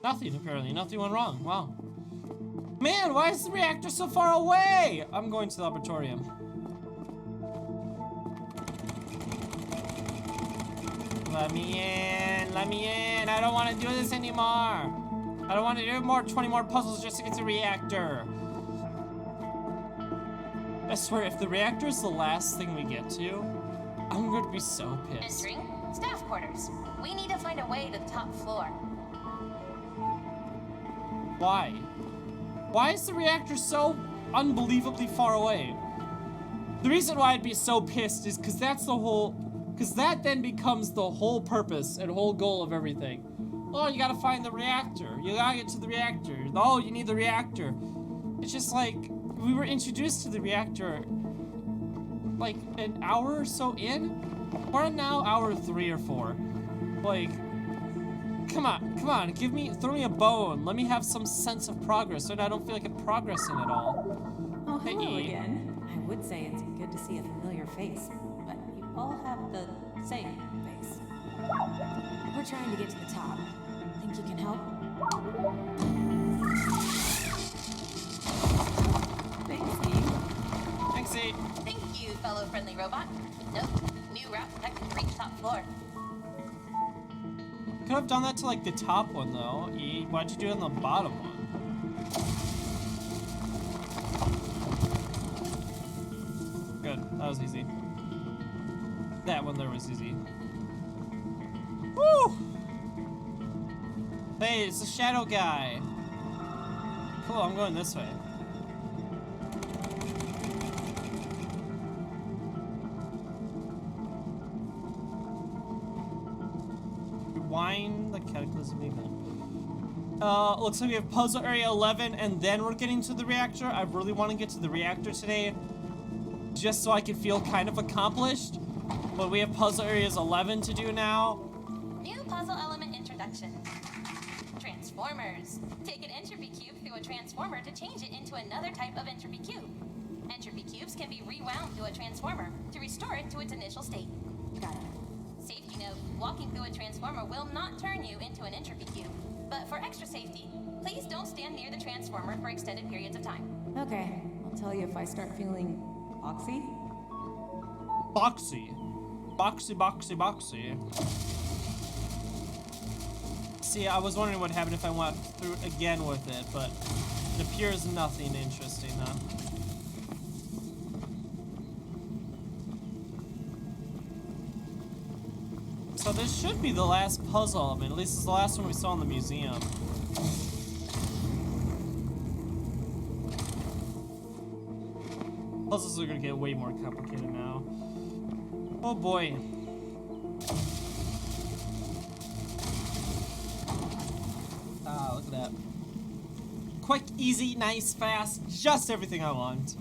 Nothing, apparently. Nothing went wrong. Wow. Man, why is the reactor so far away? I'm going to the laboratorium. Let me in. Let me in. I don't want to do this anymore. I don't want to do 20 more puzzles just to get to the reactor. I swear, if the reactor is the last thing we get to, I'm going to be so pissed. Entering staff quarters. We need to find a way to the top floor. Why? Why is the reactor so unbelievably far away? The reason why I'd be so pissed is because that's the whole... Because that then becomes the whole purpose and whole goal of everything. Oh, you gotta find the reactor. You gotta get to the reactor. Oh, you need the reactor. It's just like, we were introduced to the reactor like an hour or so in? We're on now hour 3 or 4. Like, come on, throw me a bone. Let me have some sense of progress so that I don't feel like I'm progressing at all. Oh, hello again. I would say it's good to see a familiar face, but you all have the same face. We're trying to get to the top. Think you can help? Thanks, Steve. Thanks, Steve. Thank you, fellow friendly robot. Nope. New route detected to reach top floor. Could have done that to like the top one though. Why'd you do it on the bottom one? Good, that was easy. That one there was easy. Woo! Hey, it's the shadow guy. Cool, I'm going this way. Rewind the cataclysm event. Looks like we have puzzle area 11 and then we're getting to the reactor. I really want to get to the reactor today just so I can feel kind of accomplished. But we have puzzle areas 11 to do now. New puzzle element introduction. Transformers. Take an entropy cube through a transformer to change it into another type of entropy cube. Entropy cubes can be rewound through a transformer to restore it to its initial state. Got it. Safety note, walking through a transformer will not turn you into an entropy cube. But for extra safety, please don't stand near the transformer for extended periods of time. Okay, I'll tell you if I start feeling boxy. Boxy. Boxy, boxy, boxy. See, I was wondering what happened if I went through again with it, but it appears nothing interesting, huh? So this should be the last puzzle element. At least it's the last one we saw in the museum. Puzzles are gonna get way more complicated now. Oh boy. Ah, look at that. Quick, easy, nice, fast, just everything I want.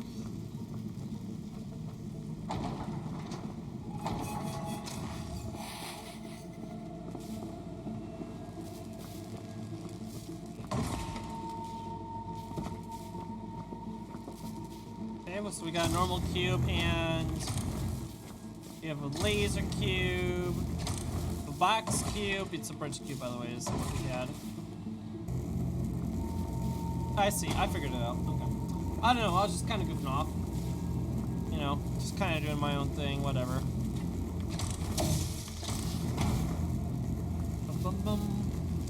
So we got a normal cube and we have a laser cube, a box cube. It's a bridge cube, by the way, is what we had. I see, I figured it out. Okay. I don't know, I was just kind of goofing off. You know, just kind of doing my own thing, whatever. Bum, bum, bum.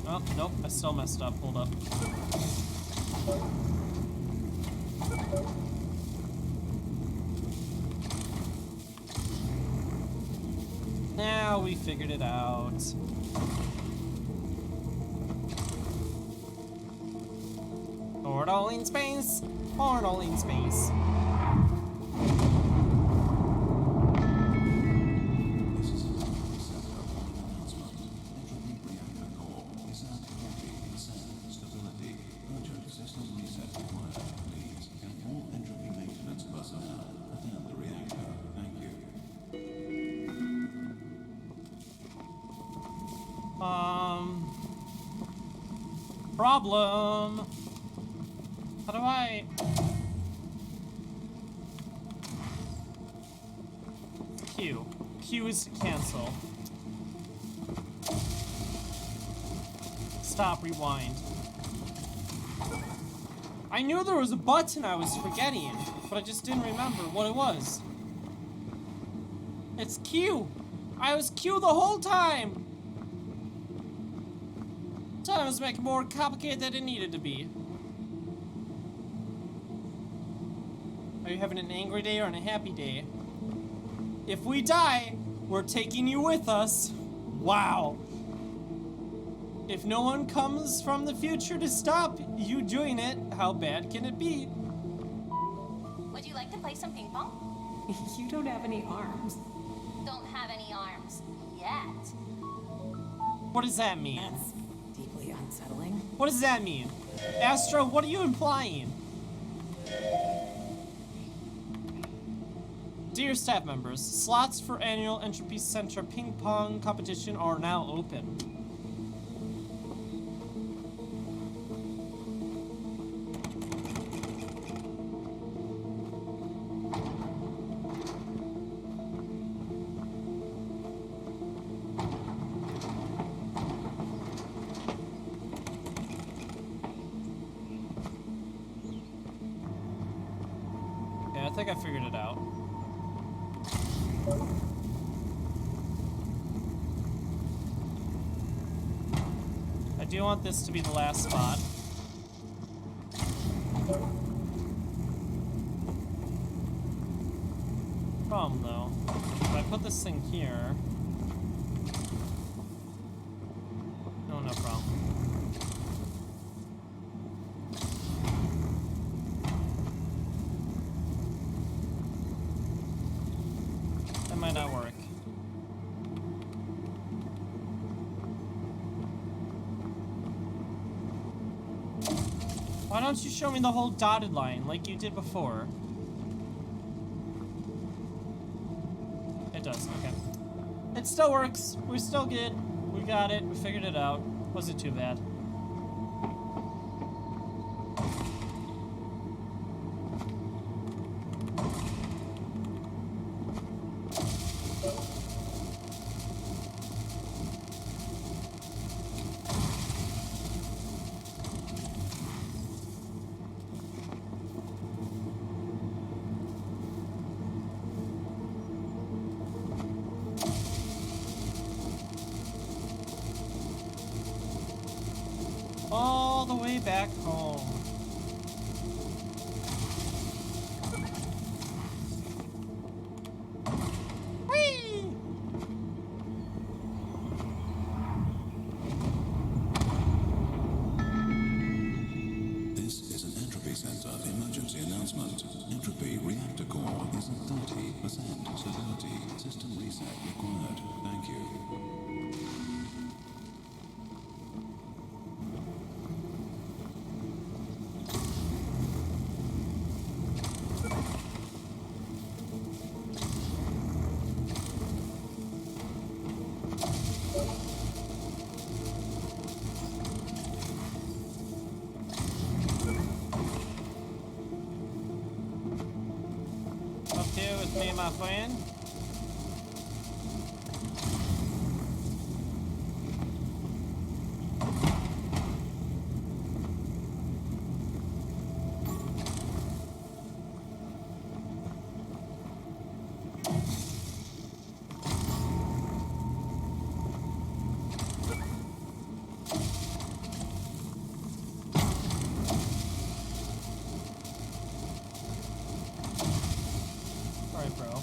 Oh, nope, I still messed up. Hold up. Now we figured it out. Portal in space! Portal in space! Problem. How do I... Q. Q is to cancel. stop, rewind. I knew there was a button I was forgetting, but I just didn't remember what it was. It's Q. I was Q the whole time. Time was making more complicated than it needed to be. Are you having an angry day or a happy day? If we die, we're taking you with us. Wow. If no one comes from the future to stop you doing it, how bad can it be? Would you like to play some ping pong? You don't have any arms. Don't have any arms yet. What does that mean? That's deeply unsettling. What does that mean? Astro, what are you implying? Dear staff members, slots for annual Entropy Center ping pong competition are now open. Yeah, I think I figured it out. I do want this to be the last spot. Problem though, if I put this thing here, no problem. That might not work. Why don't you show me the whole dotted line like you did before? It does, okay. It still works. We're still good. We got it. We figured it out. Wasn't too bad. All the way back home. Whee! This is an Entropy Center emergency announcement. Entropy reactor core is at 30% stability. System reset required. Thank you. Okay with me, my friend. Alright, bro.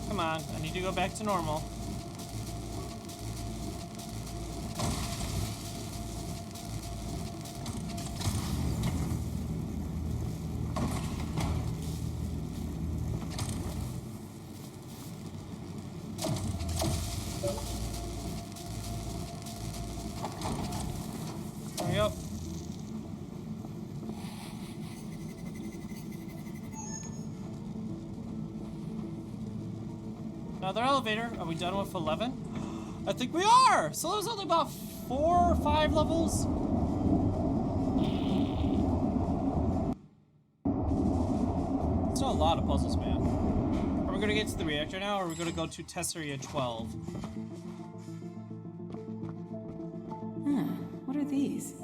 Come on, I need to go back to normal. There we go. Another elevator. Are we done with 11? I think we are! So there's only about 4 or 5 levels. Still a lot of puzzles, man. Are we gonna get to the reactor now, or are we gonna go to test area 12? What are these?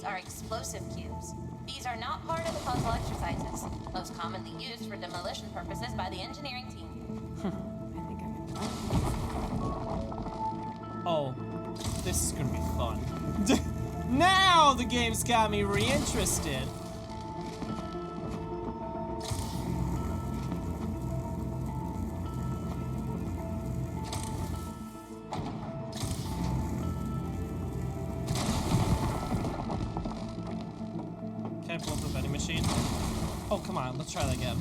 are explosive cubes. These are not part of the puzzle exercises, most commonly used for demolition purposes by the engineering team. I think I can find Oh, this is gonna be fun. Now the game's got me reinterested. Can I pull up the vending machine? Oh, come on, let's try that again.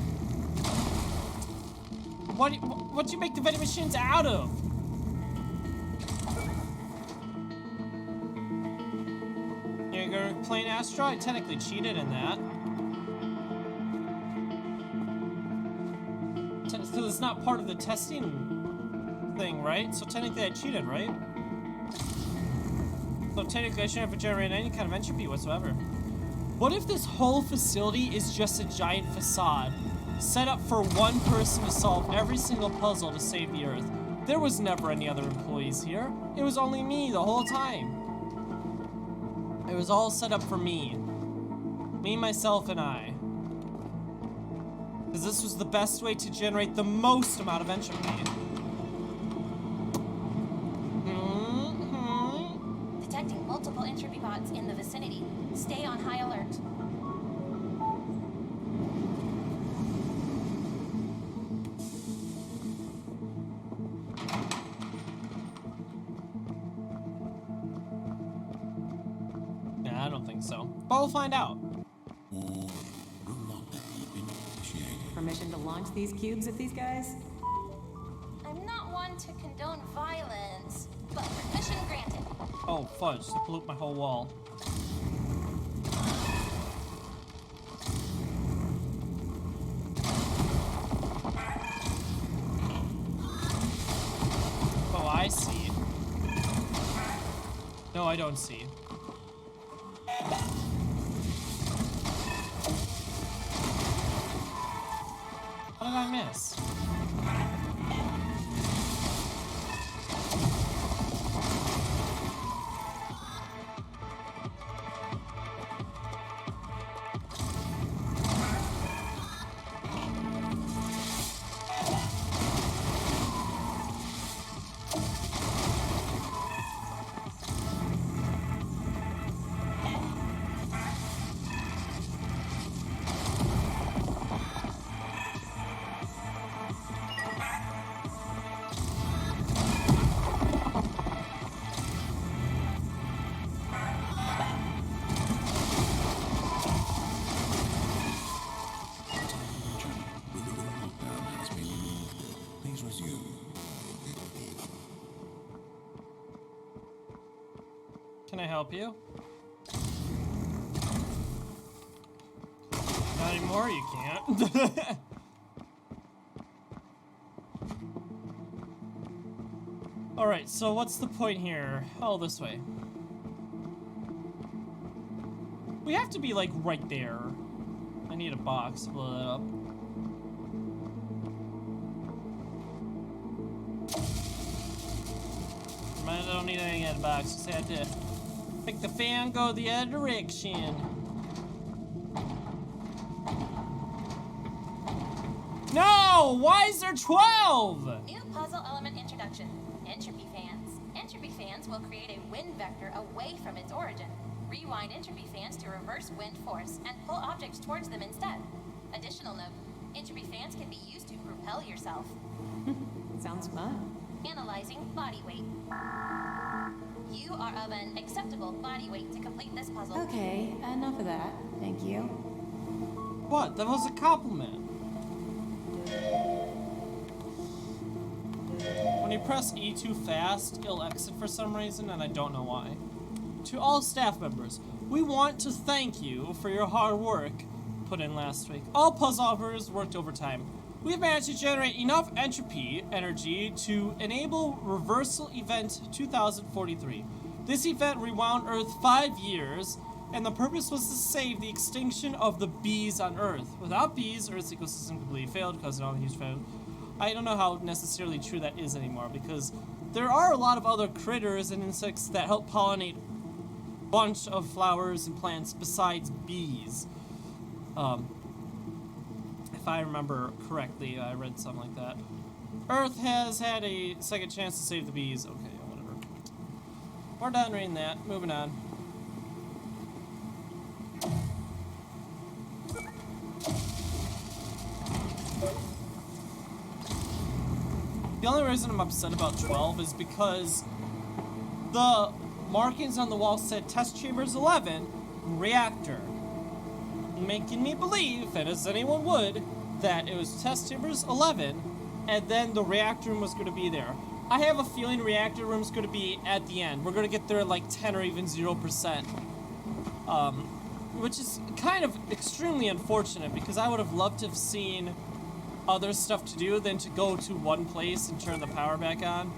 What'd you make the vending machines out of? You're playing Astro? I technically cheated in that. Because it's not part of the testing thing, right? So technically I cheated, right? So technically I shouldn't have generated any kind of entropy whatsoever. What if this whole facility is just a giant facade, set up for one person to solve every single puzzle to save the Earth? There was never any other employees here. It was only me the whole time. It was all set up for me. Me, myself, and I. Because this was the best way to generate the most amount of entropy. Detecting multiple entropy bots in the vicinity. Stay on high alert. Nah, I don't think so. But we'll find out. Permission to launch these cubes at these guys? I'm not one to condone violence, but permission granted. Oh, fudge. They blew up my whole wall. Oh, I see. No, I don't see. What did I miss? Can I help you? Not anymore, you can't. Alright, so what's the point here? Oh, this way. We have to be, like, right there. I need a box to blow that up. I don't need anything in the box, just had to make the fan go the other direction. No! Why is there 12? New puzzle element introduction. Entropy fans. Entropy fans will create a wind vector away from its origin. Rewind entropy fans to reverse wind force and pull objects towards them instead. Additional note, entropy fans can be used to propel yourself. Sounds fun. Analyzing body weight. You are of an acceptable body weight to complete this puzzle. Okay, enough of that. Thank you. What? That was a compliment. When you press E too fast, it'll exit for some reason, and I don't know why. To all staff members, we want to thank you for your hard work put in last week. All puzzle operators worked overtime. We've managed to generate enough entropy energy to enable Reversal Event 2043. This event rewound Earth 5 years, and the purpose was to save the extinction of the bees on Earth. Without bees, Earth's ecosystem completely failed, causing all the huge failure. I don't know how necessarily true that is anymore, because there are a lot of other critters and insects that help pollinate bunch of flowers and plants besides bees. If I remember correctly, I read something like that. Earth has had a second chance to save the bees. Okay, whatever. We're done reading that. Moving on. The only reason I'm upset about 12 is because the markings on the wall said Test Chambers 11, Reactor. Making me believe, and as anyone would, that it was Test Chambers 11, and then the Reactor room was going to be there. I have a feeling Reactor room's going to be at the end. We're going to get there at like 10 or even 0%. Which is kind of extremely unfortunate, because I would have loved to have seen other stuff to do than to go to one place and turn the power back on.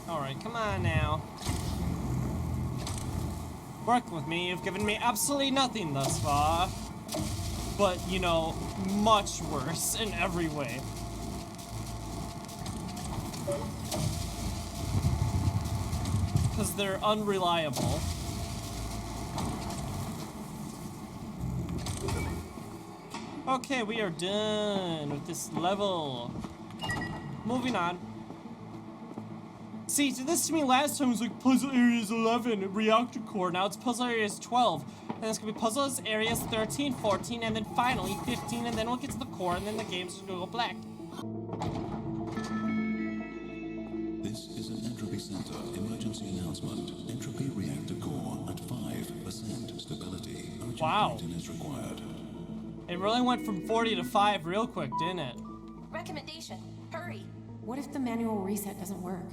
Alright, come on now. Work with me, you've given me absolutely nothing thus far. But, you know, much worse in every way. Because they're unreliable. Okay, we are done with this level. Moving on. See, this to me last time was like Puzzle Areas 11, Reactor Core. Now it's Puzzle Areas 12. And it's gonna be Puzzle Areas 13, 14, and then finally 15, and then we'll get to the core, and then the game's gonna go black. This is an Entropy Center emergency announcement. Entropy Reactor Core at 5% stability. Urgent Wow. maintenance required. It really went from 40 to 5 real quick, didn't it? Recommendation, hurry. What if the manual reset doesn't work?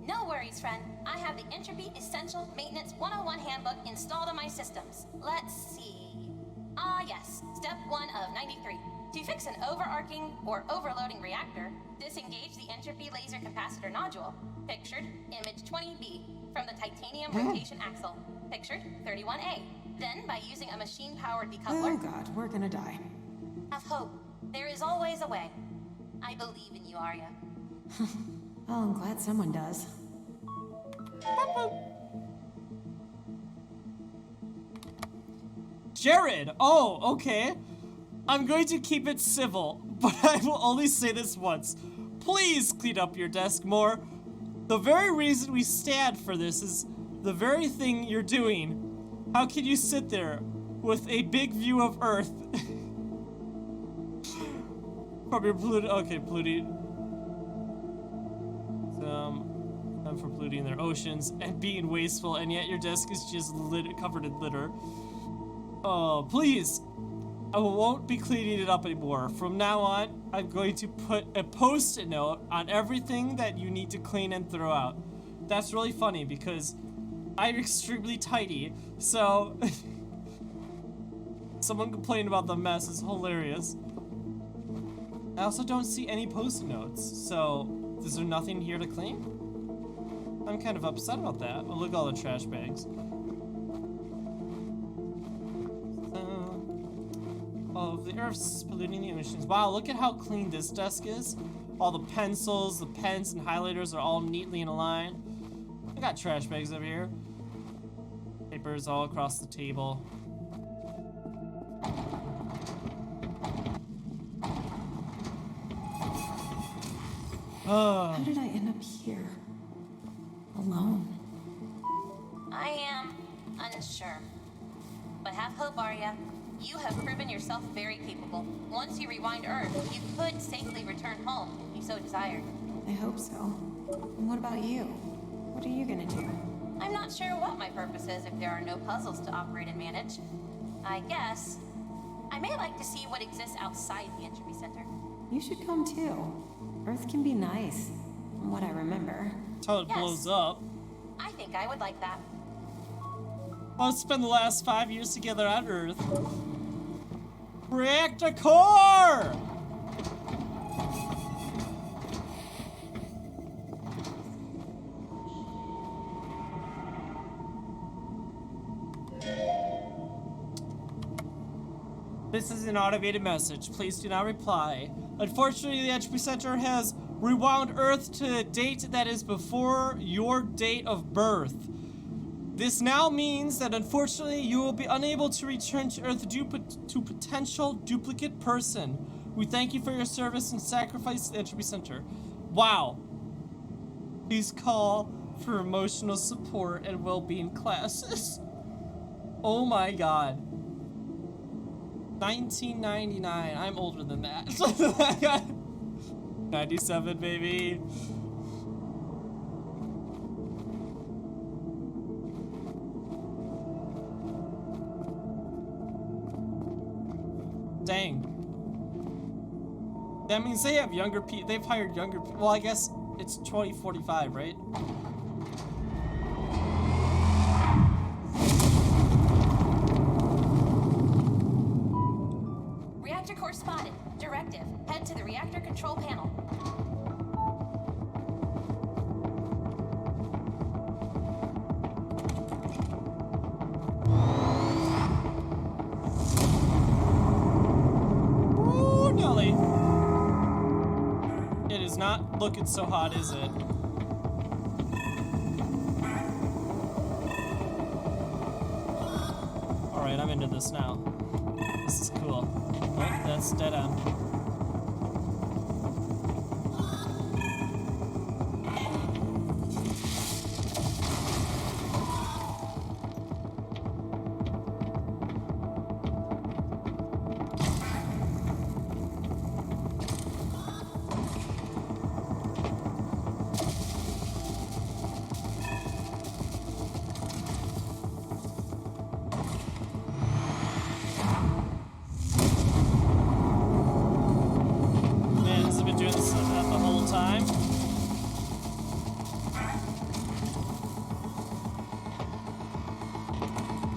No worries, friend. I have the Entropy Essential Maintenance 101 Handbook installed on my systems. Let's see. Ah, yes. Step 1 of 93. To fix an overarching or overloading reactor, disengage the Entropy Laser Capacitor Nodule, pictured Image 20B, from the titanium rotation axle, pictured 31A. Then, by using a machine-powered decoupler... Oh god, we're gonna die. Have hope. There is always a way. I believe in you, Arya. Well, I'm glad someone does. Jared! Oh, okay. I'm going to keep it civil, but I will only say this once. Please clean up your desk more. The very reason we stand for this is the very thing you're doing. How can you sit there with a big view of Earth? From your polluted... Okay, polluted... I'm for polluting their oceans and being wasteful, and yet your desk is just covered in litter. Oh, please. I won't be cleaning it up anymore. From now on, I'm going to put a post-it note on everything that you need to clean and throw out. That's really funny because I'm extremely tidy, so someone complaining about the mess is hilarious. I also don't see any post-it notes, so is there nothing here to clean? I'm kind of upset about that. Oh, look at all the trash bags. All of the Earth's polluting the oceans. Wow, look at how clean this desk is. All the pencils, the pens, and highlighters are all neatly in a line. I got trash bags over here. Papers all across the table. How did I end up here? Alone. I am unsure. But have hope, Arya. You have proven yourself very capable. Once you rewind Earth, you could safely return home if you so desired. I hope so. And what about you? What are you gonna do? I'm not sure what my purpose is if there are no puzzles to operate and manage. I guess I may like to see what exists outside the Entropy Center. You should come too. Earth can be nice, from what I remember. Until it blows up. I think I would like that. Let's spend the last 5 years together on Earth. Reactor Core! This is an automated message. Please do not reply. Unfortunately, the Entropy Center has Rewound Earth to a date that is before your date of birth. This now means that unfortunately you will be unable to return to Earth due to potential duplicate person. We thank you for your service and sacrifice to the Entropy Center. Wow. Please call for emotional support and well-being classes. Oh my god. 1999. I'm older than that. 97, baby. Dang. That means they have younger people. They've hired younger people. Well, I guess it's 2045, right? Reactor core spotted. Directive. Head to the reactor control panel. Ooh, Nelly. It is not looking so hot, is it? Alright, I'm into this now. This is cool. Oh, that's dead end.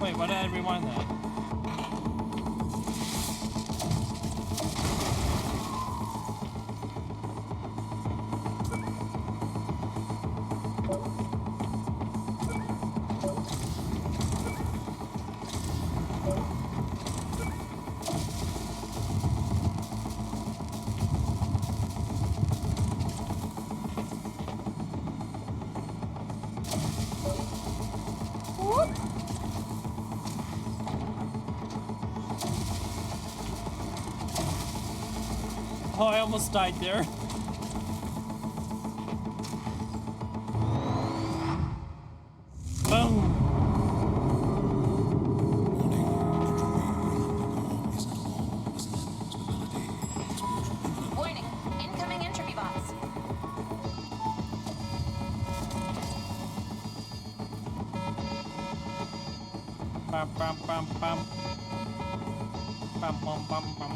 Wait, why did I rewind that? Oh, I almost died there. Boom. Warning, Entropy, reactor core is at all. Ascend, stability, explosion imminent. Warning. Incoming entropy bots. Bum, bum, bum, bum. Bum, bum, bum, bum.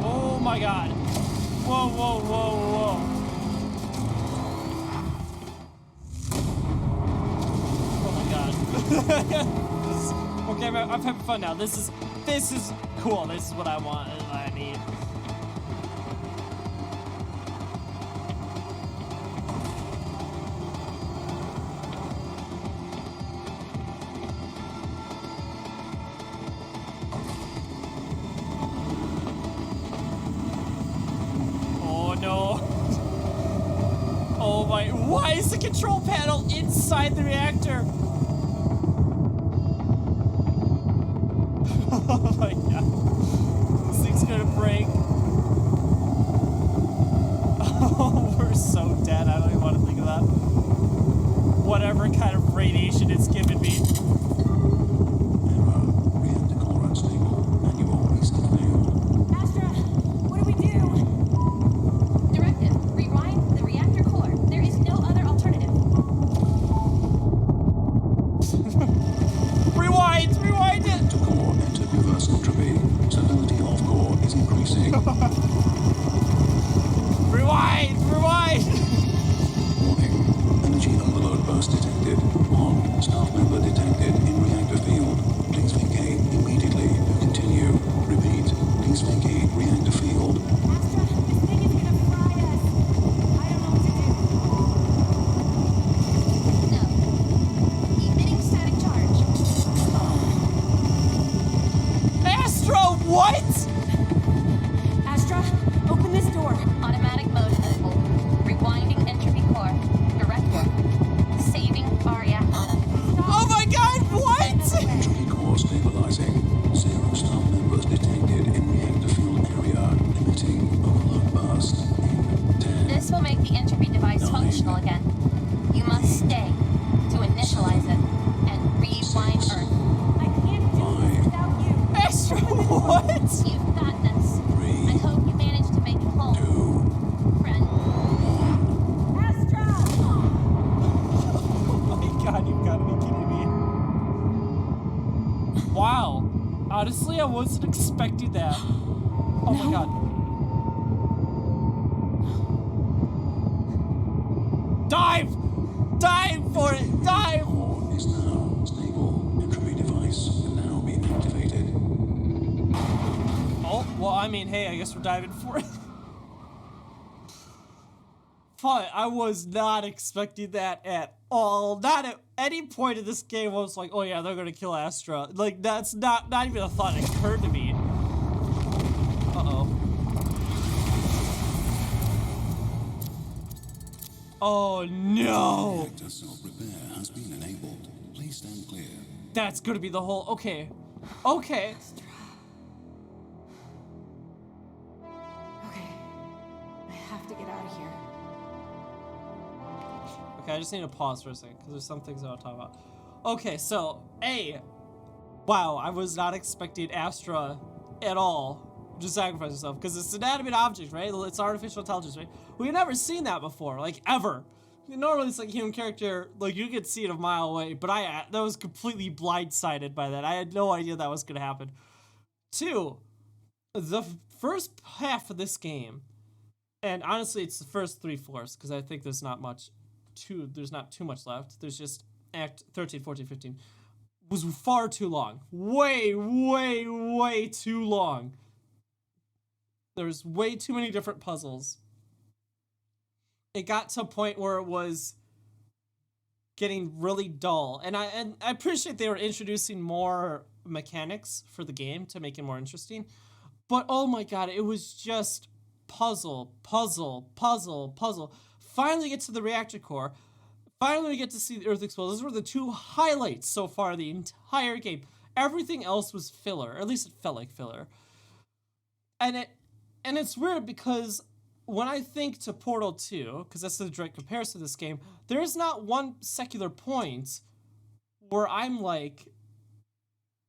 Oh my god. Whoa, whoa, whoa, whoa. Oh my god. Okay, I'm having fun now. This is cool. This is what I want and what I need. Oh no. Oh my, why is the control panel inside the reactor? Oh my god. This thing's gonna break. Oh, we're so dead. I don't even want to think of that. Whatever kind of radiation it's giving me. Error. Reactor core unstable. Manual reset failed. Astra, what do we do? Directive. Rewind the reactor core. There is no other alternative. Rewind it! Reactor core entered reverse entropy. Stability of core is increasing. Rewind! Dive! Dive for it! Dive! Core is now stable. Entropy device can now be activated. Oh, well, I mean, hey, I guess we're diving for it. But I was not expecting that at all. Not at any point in this game I was like, oh yeah, they're gonna kill Astra. Like, that's not even a thought that occurred to me. Uh-oh. Oh no! Reactor self-repair has been enabled. Please stand clear. That's gonna be the whole, okay. Okay. Okay. I have to get out of here. Okay, I just need to pause for a second, because there's some things I want to talk about. Okay, so, wow, I was not expecting Astra at all to sacrifice herself, because it's an animate object, right? It's artificial intelligence, right? We've never seen that before, like, ever. Normally it's like a human character, like, you could see it a mile away, but that was completely blindsided by that. I had no idea that was going to happen. 2, the first half of this game, and honestly, it's the first 3/4, because I think there's not too much left. There's just Act 13, 14, 15 was far too long. Way, way, way too long. There's way too many different puzzles. It got to a point where it was getting really dull. And I appreciate they were introducing more mechanics for the game to make it more interesting. But oh my god, it was just puzzle, puzzle, puzzle, puzzle. Finally get to the reactor core. Finally we get to see the Earth explode. Those were the 2 highlights so far the entire game. Everything else was filler, or at least it felt like filler. And it's weird because when I think to Portal 2, because that's the direct comparison to this game, there's not one secular point where I'm like,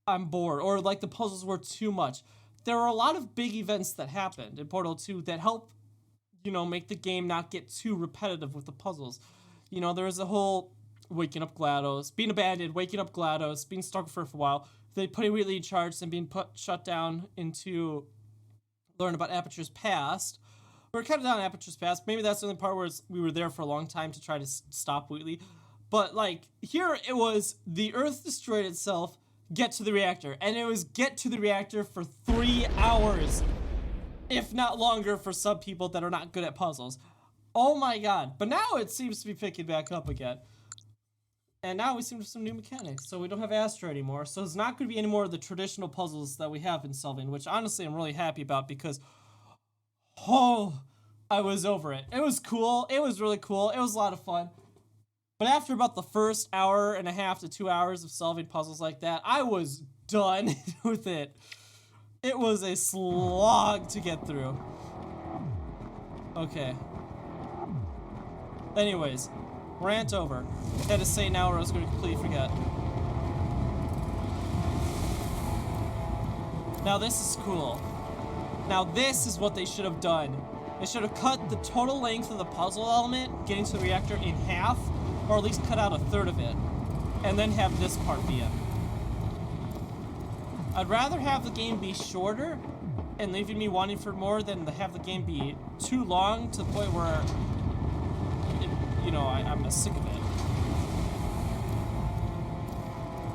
I'm bored, or like the puzzles were too much. There are a lot of big events that happened in Portal 2 that help, make the game not get too repetitive with the puzzles. There was a whole waking up GLaDOS, being abandoned, waking up GLaDOS, being stuck for a while, then putting Wheatley in charge and being shut down into learn about Aperture's past. We're kind of down Aperture's past. Maybe that's the only part where we were there for a long time to try to stop Wheatley. But, like, here it was the Earth destroyed itself, get to the reactor. And it was get to the reactor for 3 hours. If not longer for some people that are not good at puzzles. Oh my god. But now it seems to be picking back up again. And now we seem to have some new mechanics. So we don't have Astra anymore. So it's not going to be any more of the traditional puzzles that we have been solving. Which honestly I'm really happy about because... oh, I was over it. It was cool. It was really cool. It was a lot of fun. But after about the first hour and a half to 2 hours of solving puzzles like that, I was done with it. It was a slog to get through. Okay. Anyways, rant over. Had to say now or I was going to completely forget. Now this is cool. Now this is what they should have done. They should have cut the total length of the puzzle element, getting to the reactor, in half, or at least cut out a third of it, and then have this part be it. I'd rather have the game be shorter and leaving me wanting for more than to have the game be too long to the point where, I'm sick of it.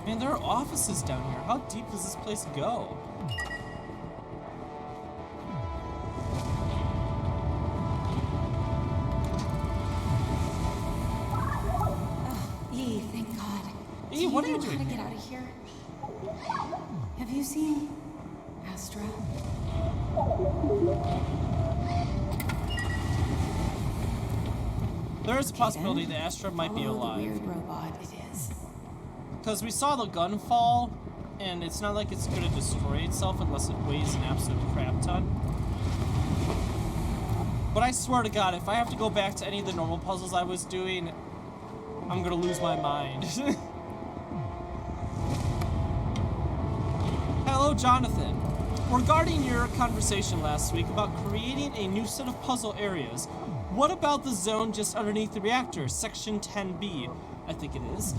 Man, there are offices down here. How deep does this place go? Thank God. E, what are you Do doing? how to get out of here? Have you seen Astra? There is a possibility that Astra might be Follow the alive. weird robot it is. Because we saw the gun fall, and it's not like it's going to destroy itself unless it weighs an absolute crap ton. But I swear to God, if I have to go back to any of the normal puzzles I was doing, I'm going to lose my mind. Hello, Jonathan. Regarding your conversation last week about creating a new set of puzzle areas, what about the zone just underneath the reactor, section 10B, I think it is?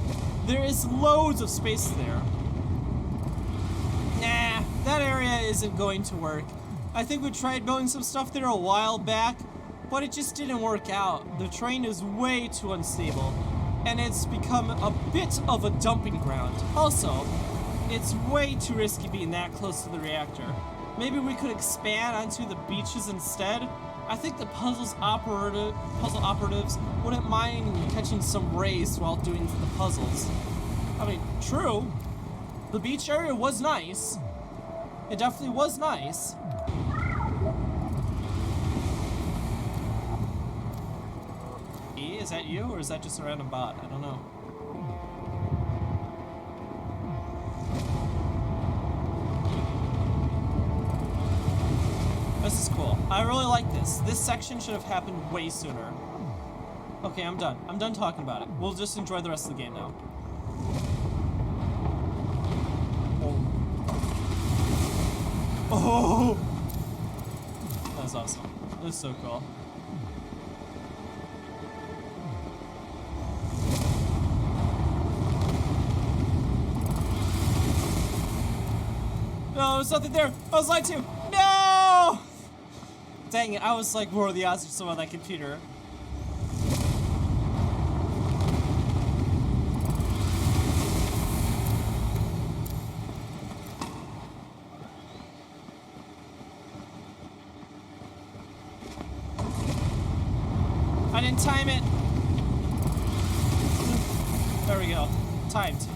There is loads of space there. Nah, that area isn't going to work. I think we tried building some stuff there a while back, but it just didn't work out. The terrain is way too unstable, and it's become a bit of a dumping ground. Also, it's way too risky being that close to the reactor. Maybe we could expand onto the beaches instead. I think the puzzle operatives wouldn't mind catching some rays while doing the puzzles. I mean, true, the beach area was nice. It definitely was nice. E, is that you, or is that just a random bot? I don't know. This is cool. I really like this. This section should have happened way sooner. Okay, I'm done. I'm done talking about it. We'll just enjoy the rest of the game now. Oh! That was awesome. That was so cool. No, there's nothing there. I was lied to. No! Dang it, I was like, what are the odds of someone on that computer? I didn't time it. There we go. Timed.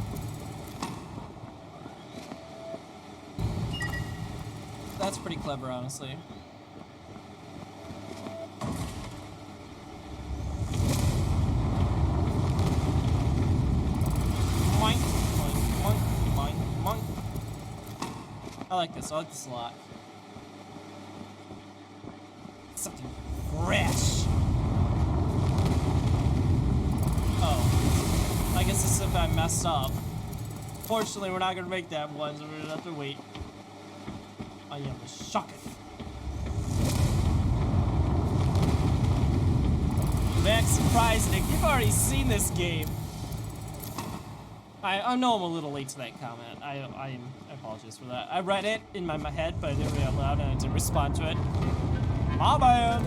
That's pretty clever, honestly. Moink, moink, moink, moink, moink. I like this. I like this a lot. Something fresh. Oh. I guess this is if I messed up. Fortunately, we're not gonna make that one, so we're gonna have to wait. I am shocked. Max surprise, Nick. You've already seen this game. I know I'm a little late to that comment. I apologize for that. I read it in my head, but I didn't read it out loud and I didn't respond to it. My bad.